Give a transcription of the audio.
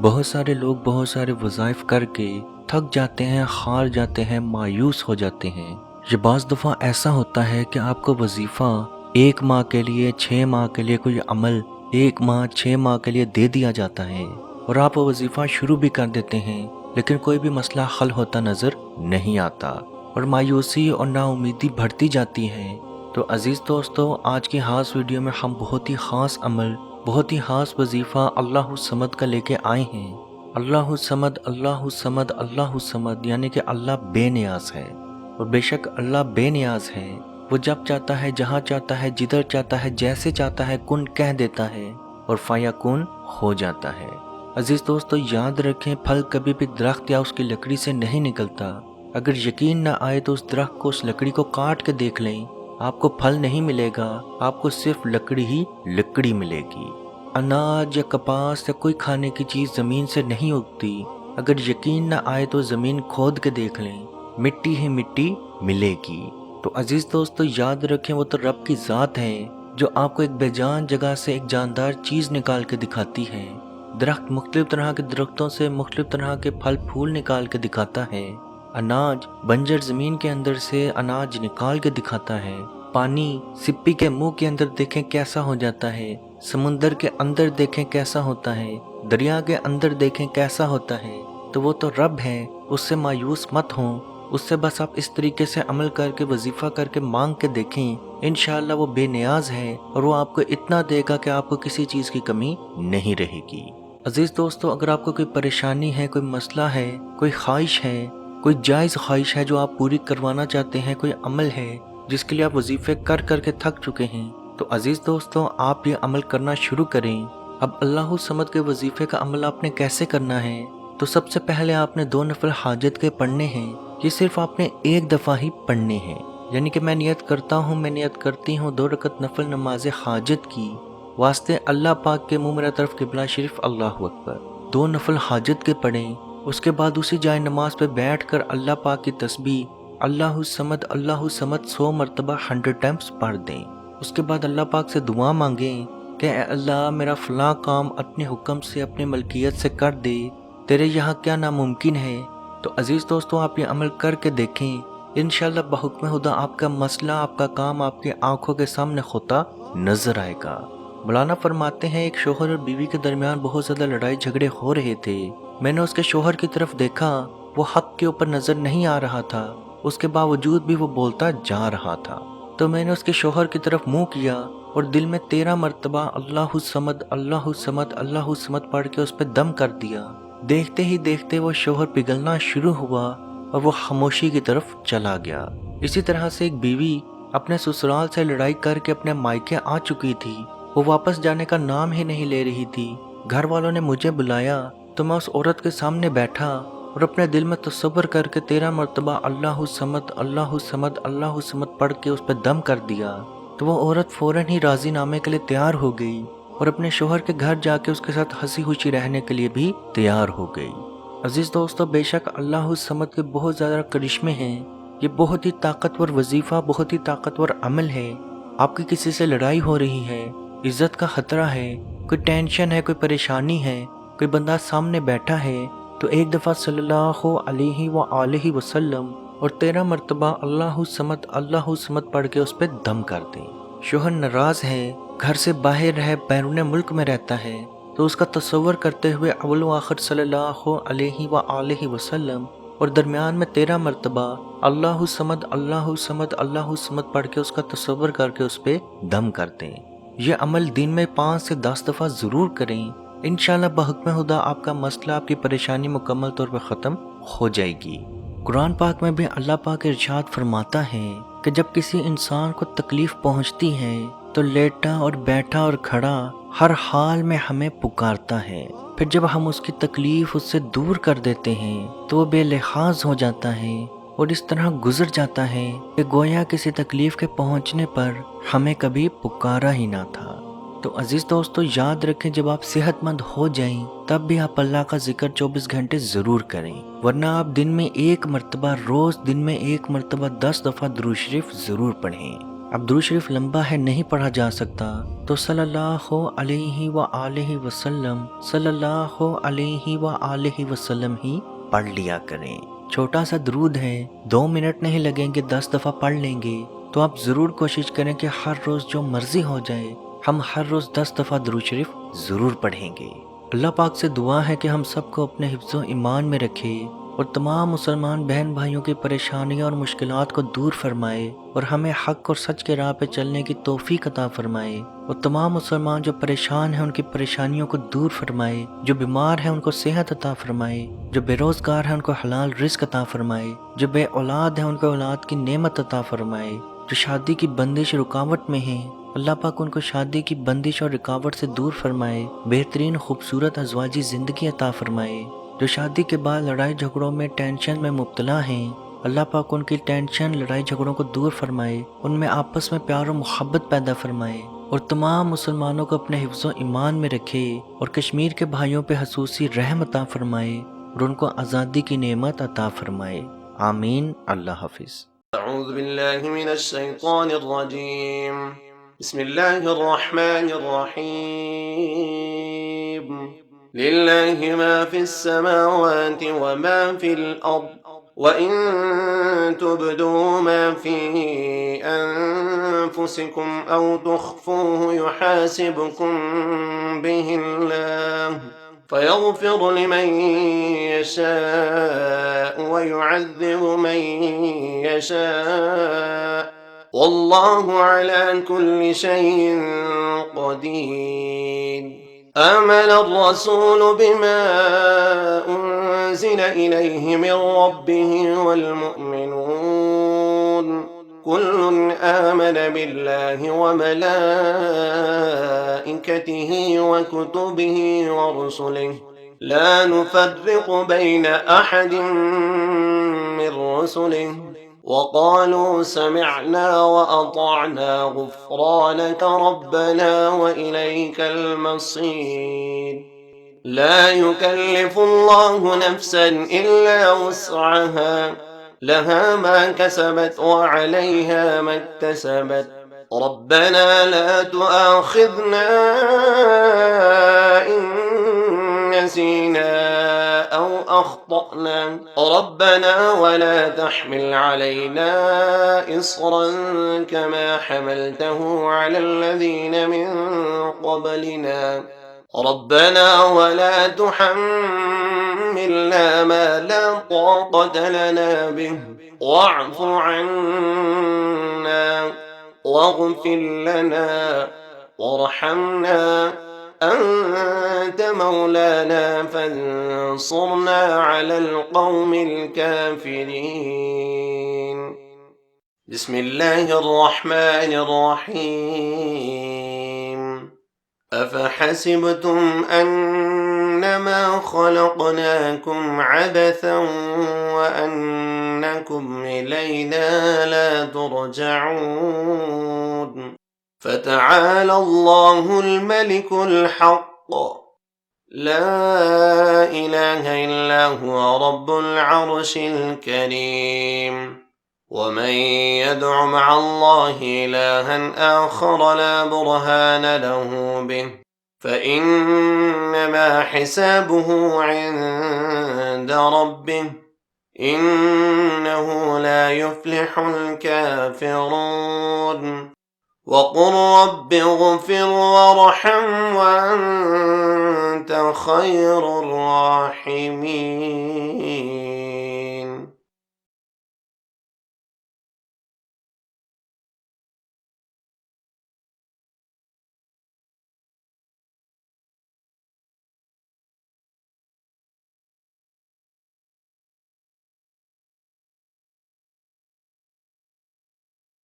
بہت سارے لوگ بہت سارے وظائف کر کے تھک جاتے ہیں، ہار جاتے ہیں، مایوس ہو جاتے ہیں۔ یہ بعض دفعہ ایسا ہوتا ہے کہ آپ کو وظیفہ 1 ماہ کے لیے، 6 ماہ کے لیے، کوئی عمل 1 ماہ 6 ماہ کے لیے دے دیا جاتا ہے اور آپ وہ وظیفہ شروع بھی کر دیتے ہیں، لیکن کوئی بھی مسئلہ حل ہوتا نظر نہیں آتا اور مایوسی اور نا امیدی بڑھتی جاتی ہے۔ تو عزیز دوستو، آج کی خاص ویڈیو میں ہم بہت ہی خاص عمل، بہت ہی خاص وظیفہ اللہ الصمد کا لے کے آئے ہیں۔ اللہ الصمد، اللہ الصمد، اللہ الصمد، یعنی کہ اللہ بے نیاز ہے، اور بے شک اللہ بے نیاز ہے۔ وہ جب چاہتا ہے، جہاں چاہتا ہے، جدھر چاہتا ہے، جیسے چاہتا ہے، کن کہہ دیتا ہے اور فیکون ہو جاتا ہے۔ عزیز دوستو، یاد رکھیں، پھل کبھی بھی درخت یا اس کی لکڑی سے نہیں نکلتا۔ اگر یقین نہ آئے تو اس درخت کو، اس لکڑی کو کاٹ کے دیکھ لیں، آپ کو پھل نہیں ملے گا، آپ کو صرف لکڑی ہی لکڑی ملے گی۔ اناج یا کپاس یا کوئی کھانے کی چیز زمین سے نہیں اگتی۔ اگر یقین نہ آئے تو زمین کھود کے دیکھ لیں، مٹی ہی مٹی ملے گی۔ تو عزیز دوستو، یاد رکھیں، وہ تو رب کی ذات ہے جو آپ کو ایک بے جان جگہ سے ایک جاندار چیز نکال کے دکھاتی ہے۔ درخت مختلف طرح کے درختوں سے مختلف طرح کے پھل پھول نکال کے دکھاتا ہے۔ اناج بنجر زمین کے اندر سے اناج نکال کے دکھاتا ہے۔ پانی سپی کے منہ کے اندر دیکھیں کیسا ہو جاتا ہے، سمندر کے اندر دیکھیں کیسا ہوتا ہے، دریا کے اندر دیکھیں کیسا ہوتا ہے۔ تو وہ تو رب ہے، اس سے مایوس مت ہوں، اس سے بس آپ اس طریقے سے عمل کر کے، وظیفہ کر کے مانگ کے دیکھیں، انشاءاللہ وہ بے نیاز ہے اور وہ آپ کو اتنا دے گا کہ آپ کو کسی چیز کی کمی نہیں رہے گی۔ عزیز دوستو، اگر آپ کو کوئی پریشانی ہے، کوئی مسئلہ ہے، کوئی خواہش ہے، کوئی جائز خواہش ہے جو آپ پوری کروانا چاہتے ہیں، کوئی عمل ہے جس کے لیے آپ وظیفے کر کر کے تھک چکے ہیں، تو عزیز دوستو، آپ یہ عمل کرنا شروع کریں۔ اب اللہ الصمد کے وظیفے کا عمل آپ نے کیسے کرنا ہے؟ تو سب سے پہلے آپ نے 2 نفل حاجت کے پڑھنے ہیں۔ یہ صرف آپ نے 1 دفعہ ہی پڑھنے ہیں، یعنی کہ میں نیت کرتا ہوں، میں نیت کرتی ہوں 2 رکعت نفل نماز حاجت کی، واسطے اللہ پاک کے منہ میرا طرف قبلہ شریف، اللہ اکبر۔ 2 نفل حاجت کے پڑھیں، اس کے بعد اسی جائے نماز پہ بیٹھ کر اللہ پاک کی تسبیح اللہ الصمد، اللہ الصمد 100 مرتبہ 100 ٹائمز پڑھ دیں۔ اس کے بعد اللہ پاک سے دعا مانگیں کہ اے اللہ، میرا فلاں کام اپنے حکم سے، اپنے ملکیت سے کر دے، تیرے یہاں کیا ناممکن ہے۔ تو عزیز دوستو، آپ یہ عمل کر کے دیکھیں، انشاءاللہ بحکم خدا آپ کا مسئلہ، آپ کا کام آپ کی آنکھوں کے سامنے ہوتا نظر آئے گا۔ مولانا فرماتے ہیں، ایک شوہر اور بیوی کے درمیان بہت زیادہ لڑائی جھگڑے ہو رہے تھے۔ میں نے اس کے شوہر کی طرف دیکھا، وہ حق کے اوپر نظر نہیں آ رہا تھا، اس کے باوجود بھی وہ بولتا جا رہا تھا۔ تو میں نے اس کے شوہر کی طرف منہ کیا اور دل میں 13 مرتبہ اللہ الصمد، اللہ الصمد، اللہ الصمد پڑھ کے اس پہ دم کر دیا۔ دیکھتے ہی دیکھتے وہ شوہر پگھلنا شروع ہوا اور وہ خاموشی کی طرف چلا گیا۔ اسی طرح سے ایک بیوی اپنے سسرال سے لڑائی کر کے اپنے مائکے آ چکی تھی، وہ واپس جانے کا نام ہی نہیں لے رہی تھی۔ گھر والوں نے مجھے بلایا تو میں اس عورت کے سامنے بیٹھا اور اپنے دل میں تصور کر کے 13 مرتبہ اللہ الصمد، اللہ الصمد، اللہ الصمد پڑھ کے اس پہ دم کر دیا۔ تو وہ عورت فوراً ہی راضی نامے کے لیے تیار ہو گئی اور اپنے شوہر کے گھر جا کے اس کے ساتھ ہنسی خوشی رہنے کے لیے بھی تیار ہو گئی۔ عزیز دوستو، بے شک اللہ الصمد کے بہت زیادہ کرشمے ہیں۔ یہ بہت ہی طاقتور وظیفہ، بہت ہی طاقتور عمل ہے۔ آپ کی کسی سے لڑائی ہو رہی ہے، عزت کا خطرہ ہے، کوئی ٹینشن ہے، کوئی پریشانی ہے، کوئی بندہ سامنے بیٹھا ہے، تو 1 دفعہ صلی اللہ علیہ وآلہ وسلم اور 13 مرتبہ اللہ الصمد، اللہ الصمد پڑھ کے اس پہ دم کر دیں۔ شوہر ناراض ہے، گھر سے باہر ہے، بیرون ملک میں رہتا ہے، تو اس کا تصور کرتے ہوئے اول و آخر صلی اللہ علیہ وآلہ وسلم اور درمیان میں 13 مرتبہ اللہ الصمد، اللہ الصمد، اللہ الصمد پڑھ کے اس کا تصور کر کے اس پہ دم کر دیں۔ یہ عمل دن میں 5 سے 10 دفعہ ضرور کریں، انشاءاللہ بحکم خدا آپ کا مسئلہ، آپ کی پریشانی مکمل طور پر ختم ہو جائے گی۔ قرآن پاک میں بھی اللہ پاک ارشاد فرماتا ہے کہ جب کسی انسان کو تکلیف پہنچتی ہے تو لیٹا اور بیٹھا اور کھڑا ہر حال میں ہمیں پکارتا ہے، پھر جب ہم اس کی تکلیف اس سے دور کر دیتے ہیں تو وہ بے لحاظ ہو جاتا ہے اور اس طرح گزر جاتا ہے کہ گویا کسی تکلیف کے پہنچنے پر ہمیں کبھی پکارا ہی نہ تھا۔ تو عزیز دوستو، یاد رکھیں، جب آپ صحت مند ہو جائیں تب بھی آپ اللہ کا ذکر 24 گھنٹے ضرور کریں، ورنہ آپ دن میں 1 مرتبہ، روز دن میں 1 مرتبہ 10 دفعہ درود شریف ضرور پڑھیں۔ اب درود شریف لمبا ہے، نہیں پڑھا جا سکتا، تو صلی اللہ علیہ وآلہ وسلم، صلی اللہ علیہ وآلہ وسلم ہی پڑھ لیا کریں۔ چھوٹا سا درود ہے، 2 منٹ نہیں لگیں گے، 10 دفعہ پڑھ لیں گے، تو آپ ضرور کوشش کریں کہ ہر روز جو مرضی ہو جائے، ہم ہر روز 10 دفعہ درود شریف ضرور پڑھیں گے۔ اللہ پاک سے دعا ہے کہ ہم سب کو اپنے حفظ و ایمان میں رکھے اور تمام مسلمان بہن بھائیوں کی پریشانیاں اور مشکلات کو دور فرمائے، اور ہمیں حق اور سچ کے راہ پہ چلنے کی توفیق عطا فرمائے، اور تمام مسلمان جو پریشان ہیں ان کی پریشانیوں کو دور فرمائے، جو بیمار ہیں ان کو صحت عطا فرمائے، جو بے روزگار ہیں ان کو حلال رزق عطا فرمائے، جو بے اولاد ہیں ان کو اولاد کی نعمت عطا فرمائے، جو شادی کی بندش رکاوٹ میں ہیں اللہ پاک ان کو شادی کی بندش اور رکاوٹ سے دور فرمائے، بہترین خوبصورت ازواجی زندگی عطا فرمائے، جو شادی کے بعد لڑائی جھگڑوں میں ٹینشن میں مبتلا ہیں اللہ پاک ان کی ٹینشن لڑائی جھگڑوں کو دور فرمائے، ان میں آپس میں پیار و محبت پیدا فرمائے، اور تمام مسلمانوں کو اپنے حفظ و ایمان میں رکھے، اور کشمیر کے بھائیوں پہ خصوصی رحم عطا فرمائے اور ان کو آزادی کی نعمت عطا فرمائے، آمین۔ اللہ حافظ۔ اعوذ باللہ من الشیطان الرجیم، بسم اللہ الرحمن الرحیم، للہ ما فی السماوات وما فی الارض وَإِن تُبْدُوا مَا فِي أَنفُسِكُمْ أَوْ تُخْفُوهُ يُحَاسِبْكُم بِهِ اللَّهُ فَيَغْفِرُ لِمَن يَشَاءُ وَيُعَذِّبُ مَن يَشَاءُ وَاللَّهُ عَلَى كُلِّ شَيْءٍ قَدِيرٌ۔ آمن الرسول بما أنزل إليه من ربه والمؤمنون كل آمن بالله وملائكته وكتبه ورسله لا نفرق بين أحد من رسله وقالوا سمعنا وأطعنا غفرانك ربنا وإليك المصير۔ لا يكلف الله نفسا إلا وسعها، لها ما كسبت وعليها ما اكتسبت، ربنا لا تؤاخذنا إن نسينا أو أخطأنا، ربنا ولا تحمل علينا إصرا كما حملته على الذين من قبلنا، ربنا ولا تحملنا ما لا طاقة لنا به، واعف عنا واغفر لنا وارحمنا، أنت مولانا فانصرنا على القوم الكافرين۔ بسم الله الرحمن الرحيم، أفحسبتم أنما خلقناكم عبثا وأنكم إلينا لا ترجعون، فتعالى الله الملك الحق، لا إله إلا هو رب العرش الكريم، ومن يدع مع الله إلها آخر لا برهان له به فإنما حسابه عند ربه، إنه لا يفلح الكافرون، وقل رب اغفر وارحم وأنت خير الراحمين۔